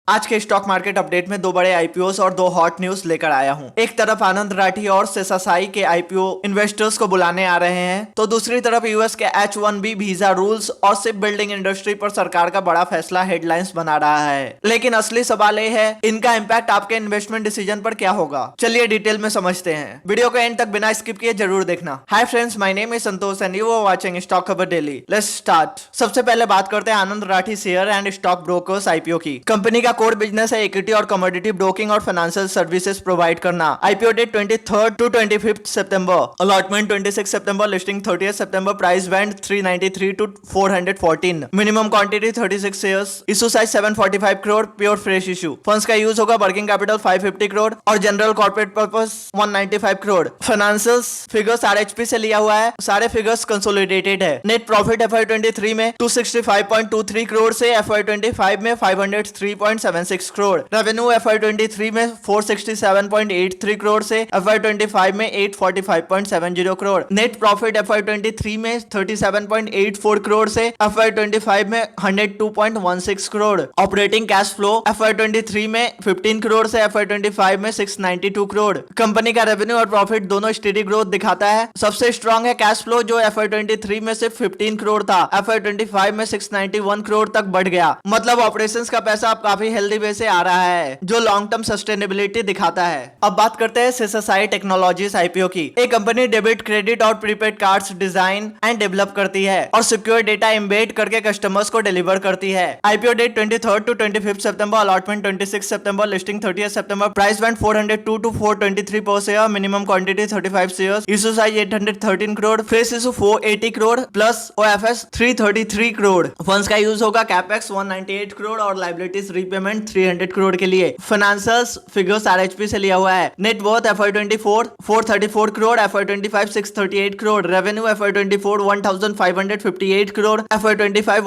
आज के stock market update में दो बड़े आईपीओस और दो हॉट न्यूज लेकर आया हूं। एक तरफ आनंद राठी और सीएसआई के आईपीओ इन्वेस्टर्स को बुलाने आ रहे हैं, तो दूसरी तरफ यूएस के H-1B वीजा रूल्स और शिप बिल्डिंग इंडस्ट्री पर सरकार का बड़ा फैसला हेडलाइंस बना रहा है। लेकिन असली सवाल यह है, इनका इम्पैक्ट आपके इन्वेस्टमेंट डिसीजन पर क्या होगा। चलिए डिटेल में समझते हैं। वीडियो को एंड तक बिना स्किप किए जरूर देखना। Hi friends, my name is Santosh and you are watching stock खबर डेली। Let's start. सबसे पहले बात करते हैं Anand Rathi share and stock brokers IPO की। कंपनी का कोर बिजनेस है इक्विटी और कमोडिटी ब्रोकिंग और फाइनेंशियल सर्विसेज प्रोवाइड करना। IPO date 23rd to 25th सितंबर, अलॉटमेंट 26 सितंबर, लिस्टिंग 30th सितंबर, price band 393 to 414, minimum quantity 36 shares, issue size 745 crore, pure fresh issue. Funds का यूज होगा वर्किंग कैपिटल 550 करोड़ और general corporate purpose 195 crore. Financials figures RHP से लिया हुआ है, सारे फिगर्स कंसोलिडेटेड है। नेट प्रॉफिट FY23 में 265.23 करोड़ से FY25 में 503.76 करोड़। रेवेन्यू FY23 में 467.83 करोड़ से FY25 में 845.70 करोड़। नेट प्रॉफिट FY23 में 37.84 करोड़ से FY25 में 102.16 crore. Operating cash flow FY23 में 15 करोड़ से FY25 में 692 करोड़। कंपनी का रेवेन्यू और प्रॉफिट दोनों स्टेडी ग्रोथ दिखाता है। सबसे स्ट्रॉन्ग है कैश फ्लो, जो FY23 में सिर्फ 15 करोड़ था, FY25 में 691 करोड़ तक बढ़ गया। मतलब ऑपरेशंस का पैसा अब काफी हेल्दी वे से आ रहा है, जो लॉन्ग टर्म सस्टेनेबिलिटी दिखाता है। अब बात करते हैं सीएसआई टेक्नोलॉजीज आईपीओ की। एक कंपनी डेबिट, क्रेडिट और prepaid cards design and develop करती है और सिक्योर डेटा एम्बेड करके कस्टमर्स को डिलीवर करती है। IPO date 23rd to 25th सितंबर, अलॉटमेंट 26 सितंबर, लिस्टिंग 30th सितंबर, प्राइस बैंड 402 to 423 पर share, minimum quantity 35 shares, issue size 813 crore, fresh issue 480 crore plus OFS 333 crore. Funds का यूज होगा कैपेक्स 198 करोड़ और लायबिलिटीज रीपेमेंट 300 करोड़ के लिए। फाइनेंशियल्स फिगर्स आरएचपी से लिया हुआ है। Net worth FY24 434 crore, FY25 638 crore, revenue FY24 1558 crore, FY25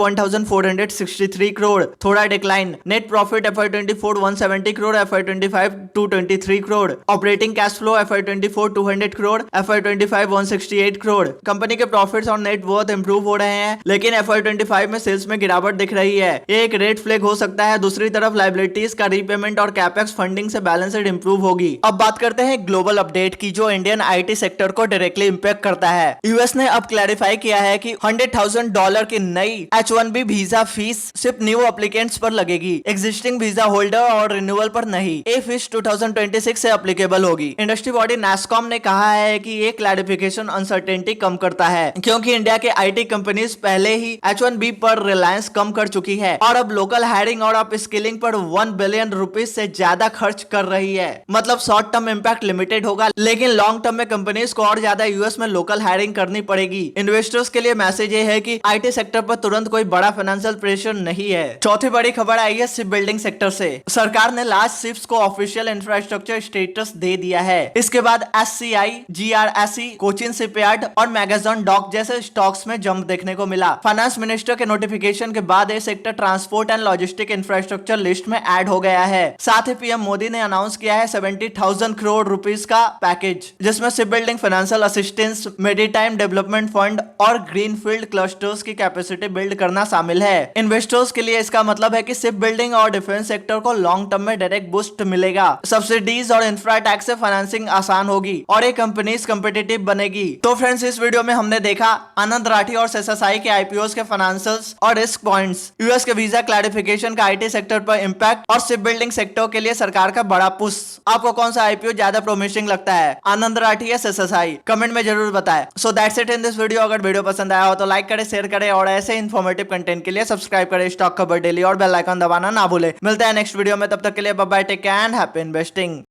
1463 crore, थोड़ा decline. Net profit FY24 170 crore, FY25 223 crore. Operating cash flow FY24 200 crore, FY25 168 crore. Company के प्रॉफिट्स और नेट वर्थ इंप्रूव हो रहे हैं, लेकिन FY25 में सेल्स में गिरावट दिख रही है। ये एक रेड फ्लैग हो सकता है। दूसरी तरफ लायबिलिटीज का रीपेमेंट और कैपेक्स फंडिंग से बैलेंस शीट इंप्रूव होगी। अब बात करते हैं ग्लोबल अपडेट की, जो इंडियन आईटी सेक्टर को डायरेक्टली इंपैक्ट करता है। यूएस ने अब क्लैरिफाई किया है कि $100,000 की नई H-1B वीजा फीस सिर्फ न्यू एप्लीकेंट्स पर लगेगी, एग्जिस्टिंग वीजा होल्डर और रिन्यूअल पर नहीं। ये फीस 2026 से एप्लीकेबल होगी। इंडस्ट्री बॉडी NASSCOM ने कहा है कि ये क्लैरिफिकेशन अनसर्टेनिटी कम करता है, क्योंकि इंडिया के आईटी कंपनीज पहले ही H-1B पर रिलायंस कम कर चुकी है और अब लोकल हायरिंग और अप स्किलिंग पर 1 बिलियन रुपीज से ज्यादा खर्च कर रही है। मतलब शॉर्ट टर्म इंपैक्ट लिमिटेड होगा, लेकिन लॉन्ग टर्म में कंपनीज को और ज्यादा यूएस में लोकल हायरिंग करनी पड़ेगी। इन्वेस्टर्स के लिए मैसेज ये है कि आईटी सेक्टर पर तुरंत कोई बड़ा फाइनेंशियल प्रेशर नहीं है। चौथी बड़ी खबर आई है शिप बिल्डिंग सेक्टर से। सरकार ने लार्ज शिप्स को ऑफिशियल इंफ्रास्ट्रक्चर स्टेटस दे दिया है। इसके बाद SCI, GRSE, कोचिन शिपयार्ड और मैगेजॉन डॉक जैसे स्टॉक्स में जंप देखने को मिला। फाइनेंस मिनिस्टर के नोटिफिकेशन के बाद ये sector transport and logistic infrastructure list में ऐड हो गया है। साथ ही पीएम मोदी ने अनाउंस किया है 70,000 करोड़ रुपीस का पैकेज, जिसमें ship building, financial assistance, maritime development fund और ग्रीनफील्ड क्लस्टर्स की कैपेसिटी बिल्ड करना शामिल है। इन्वेस्टर्स के लिए इसका मतलब है कि शिप बिल्डिंग और डिफेंस सेक्टर को लॉन्ग टर्म में डायरेक्ट बूस्ट मिलेगा। सब्सिडीज और इंफ्रा टैक्स से फाइनेंसिंग आसान होगी और ये कंपनीज कॉम्पिटिटिव बनेगी। तो फ्रेंड्स, इस वीडियो में हमने देखा आनंद राठी और सीएसआई के आईपीओस के फाइनेंशियल्स और रिस्क पॉइंट्स, यूएस के वीजा क्लैरिफिकेशन का आईटी सेक्टर पर इंपैक्ट और शिप बिल्डिंग सेक्टर के लिए सरकार का बड़ा पुश। आपको कौन सा आईपीओ ज्यादा प्रोमिसिंग लगता है, आनंद राठी या सीएसआई? कमेंट में जरूर बताएं। So that's it in this video. अगर वीडियो पसंद आया हो तो लाइक करें, शेयर करें और ऐसे इन्फॉर्मेटिव कंटेंट के लिए सब्सक्राइब करें स्टॉक खबर डेली और बेल आइकन दबाना ना भूलें। मिलते हैं नेक्स्ट वीडियो में, तब तक के लिए bye bye, take care and happy investing.